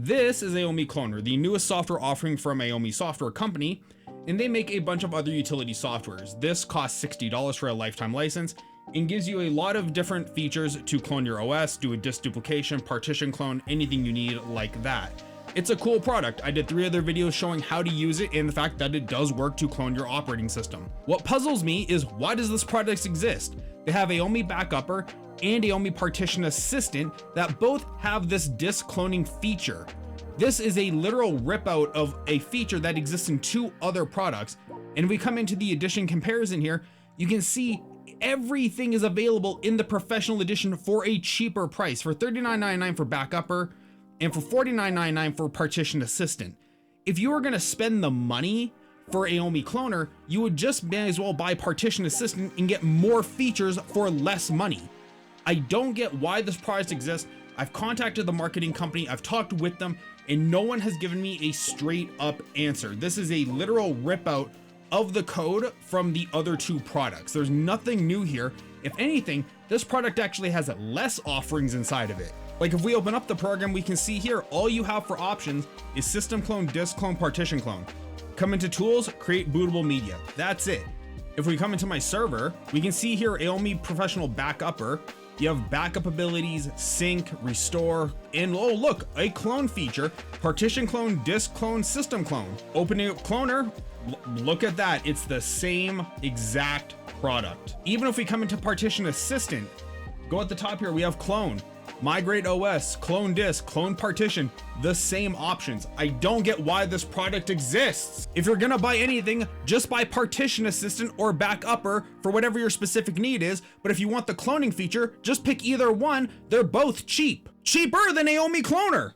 This is Aomei Cloner, the newest software offering from Aomei Software Company, and they make a bunch of other utility softwares. This costs $60 for a lifetime license and gives you a lot of different features to clone your OS, do a disk duplication, partition clone, anything you need like that. It's a cool product. I did 3 other videos showing how to use it and the fact that it does work to clone your operating system. What puzzles me is, why does this product exist? They have Aomei Backupper and Aomei Partition Assistant that both have this disk cloning feature. This is a literal rip out of a feature that exists in 2 other products. And if we come into the edition comparison here, you can see everything is available in the professional edition for a cheaper price, for $39.99 for Backupper and for $49.99 for Partition Assistant. If you were gonna spend the money for Aomei Cloner, you would just may as well buy Partition Assistant and get more features for less money. I don't get why this product exists. I've contacted the marketing company, I've talked with them, and no one has given me a straight up answer. This is a literal rip out of the code from the other 2 products. There's nothing new here. If anything, this product actually has less offerings inside of it. Like if we open up the program, we can see here, all you have for options is system clone, disk clone, partition clone. Come into tools, create bootable media. That's it. If we come into my server, we can see here Aomei Professional Backupper. You have backup abilities, sync, restore, and oh look, a clone feature, partition clone, disk clone, system clone. Opening up Cloner, look at that, it's the same exact product. Even if we come into Partition Assistant, go at the top here, we have clone, migrate OS, clone disk, clone partition, the same options. I don't get why this product exists. If you're gonna buy anything, just buy Partition Assistant or Backupper for whatever your specific need is, but if you want the cloning feature, just pick either one. They're both cheap. Cheaper than Aomei Cloner.